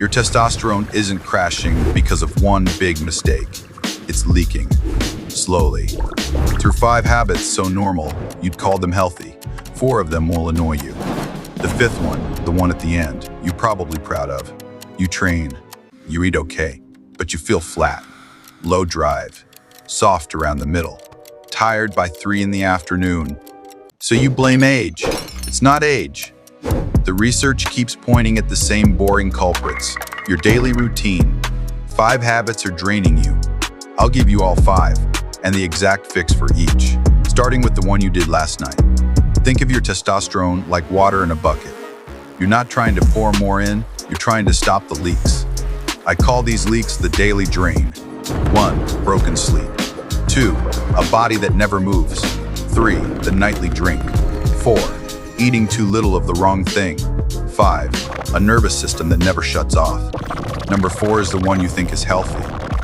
Your testosterone isn't crashing because of one big mistake. It's leaking, slowly. Through 5 habits so normal, you'd call them healthy. 4 of them will annoy you. The 5th one, the one at the end, you're probably proud of. You train, you eat okay, but you feel flat, low drive, soft around the middle, tired by 3 in the afternoon. So you blame age. It's not age. The research keeps pointing at the same boring culprits. Your daily routine. 5 habits are draining you. I'll give you all 5, and the exact fix for each, starting with the one you did last night. Think of your testosterone like water in a bucket. You're not trying to pour more in, you're trying to stop the leaks. I call these leaks the daily drain. 1. Broken sleep. 2. A body that never moves. 3. The nightly drink. 4. Eating too little of the wrong thing. 5. A nervous system that never shuts off. Number 4 is the one you think is healthy.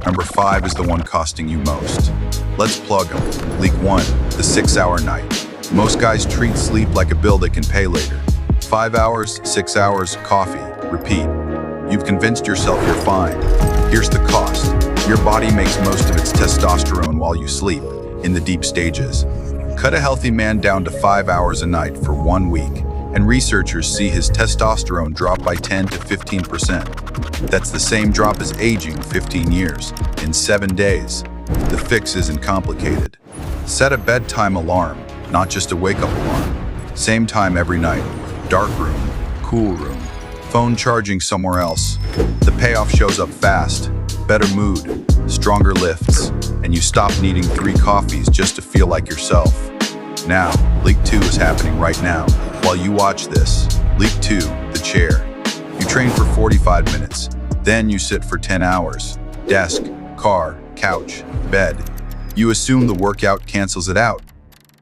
Number 5 is the one costing you most. Let's plug them. Leak 1, the 6-hour night. Most guys treat sleep like a bill they can pay later. 5 hours, 6 hours, coffee, repeat. You've convinced yourself you're fine. Here's the cost. Your body makes most of its testosterone while you sleep, in the deep stages. Cut a healthy man down to 5 hours a night for 1 week, and researchers see his testosterone drop by 10 to 15%. That's the same drop as aging 15 years, in 7 days. The fix isn't complicated. Set a bedtime alarm, not just a wake-up alarm. Same time every night. Dark room, cool room, phone charging somewhere else. The payoff shows up fast. Better mood, stronger lifts, and you stop needing 3 coffees just to feel like yourself. Now, Leak 2 is happening right now. While you watch this, Leak 2, the chair. You train for 45 minutes, then you sit for 10 hours. Desk, car, couch, bed. You assume the workout cancels it out.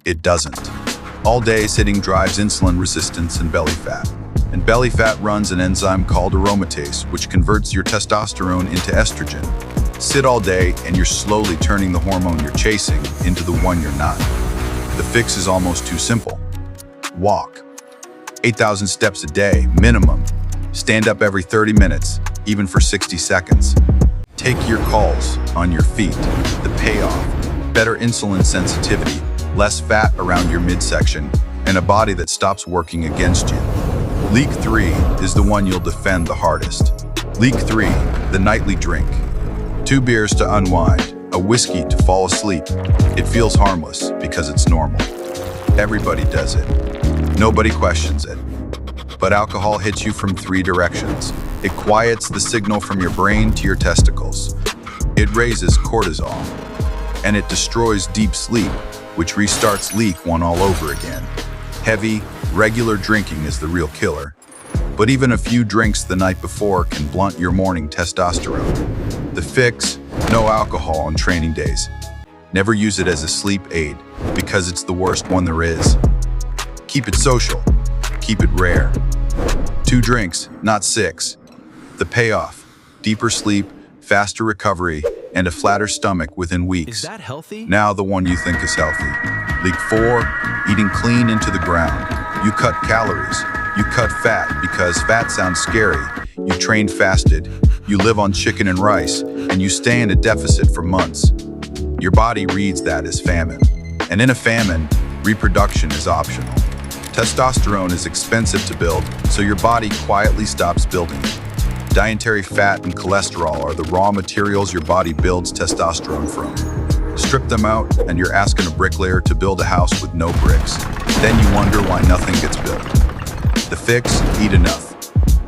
It doesn't. All day sitting drives insulin resistance and belly fat. And belly fat runs an enzyme called aromatase, which converts your testosterone into estrogen. Sit all day and you're slowly turning the hormone you're chasing into the one you're not. The fix is almost too simple. Walk. 8,000 steps a day, minimum. Stand up every 30 minutes, even for 60 seconds. Take your calls on your feet. The payoff. Better insulin sensitivity, less fat around your midsection, and a body that stops working against you. Leak 3 is the one you'll defend the hardest. Leak 3, the nightly drink. 2 beers to unwind, a whiskey to fall asleep. It feels harmless because it's normal. Everybody does it. Nobody questions it. But alcohol hits you from 3 directions. It quiets the signal from your brain to your testicles. It raises cortisol. And it destroys deep sleep, which restarts Leak 1 all over again. Heavy, regular drinking is the real killer. But even a few drinks the night before can blunt your morning testosterone. The fix, no alcohol on training days. Never use it as a sleep aid, because it's the worst one there is. Keep it social. Keep it rare. 2 drinks, not 6. The payoff, deeper sleep, faster recovery, and a flatter stomach within weeks. Is that healthy? Now the one you think is healthy. Leak 4, eating clean into the ground. You cut calories. You cut fat because fat sounds scary. You train fasted. You live on chicken and rice, and you stay in a deficit for months. Your body reads that as famine. And in a famine, reproduction is optional. Testosterone is expensive to build, so your body quietly stops building it. Dietary fat and cholesterol are the raw materials your body builds testosterone from. Strip them out, and you're asking a bricklayer to build a house with no bricks. Then you wonder why nothing gets built. The fix, eat enough.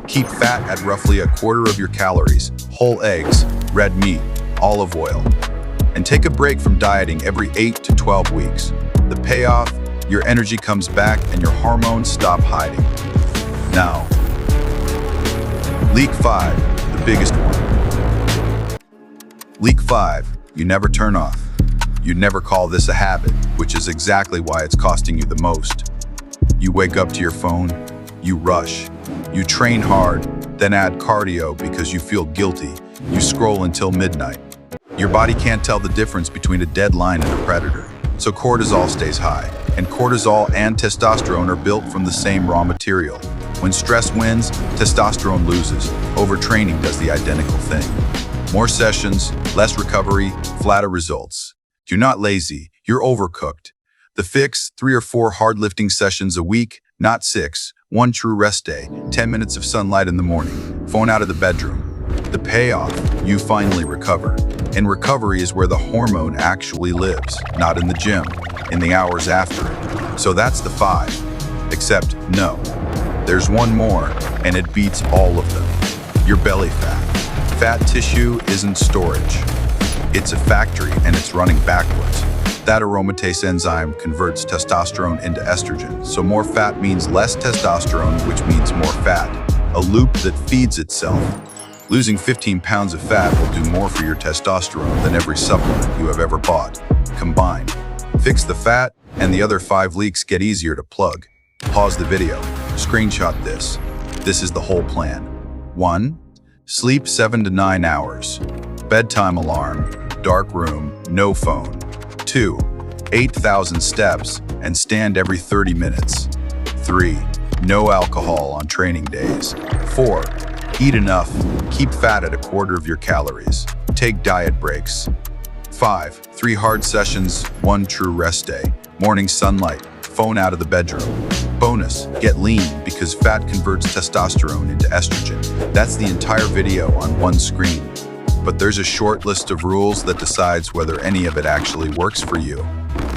Keep fat at roughly 1/4 of your calories, whole eggs, red meat, olive oil. And take a break from dieting every 8 to 12 weeks. The payoff, your energy comes back and your hormones stop hiding. Now, Leak 5, the biggest one. Leak 5, you never turn off. You never call this a habit, which is exactly why it's costing you the most. You wake up to your phone, you rush, you train hard, then add cardio because you feel guilty. You scroll until midnight. Your body can't tell the difference between a deadline and a predator, so cortisol stays high, and cortisol and testosterone are built from the same raw material. When stress wins, testosterone loses. Overtraining does the identical thing. More sessions, less recovery, flatter results. You're not lazy, you're overcooked. The fix: 3 or 4 hard lifting sessions a week, not 6. 1 true rest day, 10 minutes of sunlight in the morning, phone out of the bedroom. The payoff: you finally recover. And recovery is where the hormone actually lives, not in the gym, in the hours after it. So that's the 5. Except, no. There's one more, and it beats all of them. Your belly fat. Fat tissue isn't storage. It's a factory, and it's running backwards. That aromatase enzyme converts testosterone into estrogen, so more fat means less testosterone, which means more fat. A loop that feeds itself. Losing 15 pounds of fat will do more for your testosterone than every supplement you have ever bought, combined. Fix the fat, and the other 5 leaks get easier to plug. Pause the video. Screenshot this. This is the whole plan. 1. Sleep 7 to 9 hours. Bedtime alarm. Dark room. No phone. 2. 8,000 steps and stand every 30 minutes. 3. No alcohol on training days. 4. Eat enough. Keep fat at 1/4 of your calories. Take diet breaks. 5. 3 hard sessions, 1 true rest day. Morning sunlight. Phone out of the bedroom. Bonus: get lean because fat converts testosterone into estrogen. That's the entire video on one screen. But there's a short list of rules that decides whether any of it actually works for you.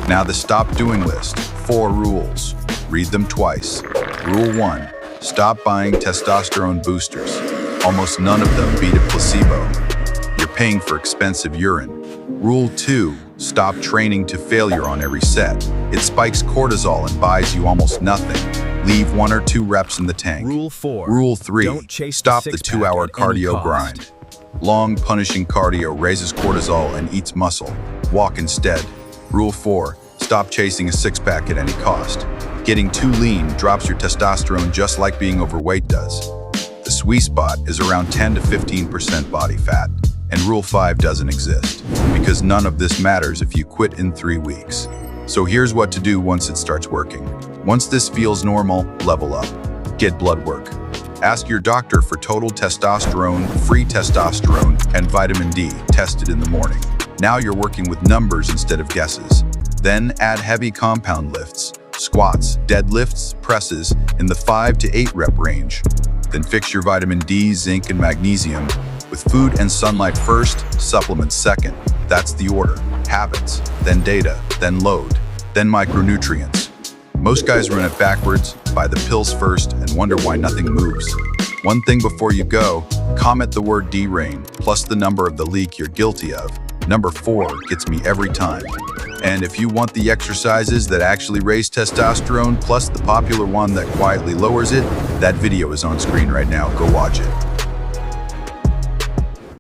Now the stop doing list. 4 rules. Read them twice. Rule 1. Stop buying testosterone boosters. Almost none of them beat a placebo. You're paying for expensive urine. Rule 2. Stop training to failure on every set. It spikes cortisol and buys you almost nothing. Leave 1 or 2 reps in the tank. Rule 4. Rule 3. Don't chase Stop the the six-pack 2-hour at any cardio cost. grind. Long, punishing cardio raises cortisol and eats muscle. Walk instead. Rule 4. Stop chasing a six-pack at any cost. Getting too lean drops your testosterone just like being overweight does. The sweet spot is around 10 to 15% body fat, and Rule 5 doesn't exist, because none of this matters if you quit in 3 weeks. So here's what to do once it starts working. Once this feels normal, level up. Get blood work. Ask your doctor for total testosterone, free testosterone, and vitamin D tested in the morning. Now you're working with numbers instead of guesses. Then add heavy compound lifts, squats, deadlifts, presses in the 5 to 8 rep range. Then fix your vitamin D, zinc, and magnesium with food and sunlight first, supplements second. That's the order. Habits, then data, then load, then micronutrients. Most guys run it backwards, buy the pills first, and wonder why nothing moves. One thing before you go, comment the word D-Rain plus the number of the leak you're guilty of. Number 4 gets me every time. And if you want the exercises that actually raise testosterone plus the popular one that quietly lowers it, that video is on screen right now. Go watch it.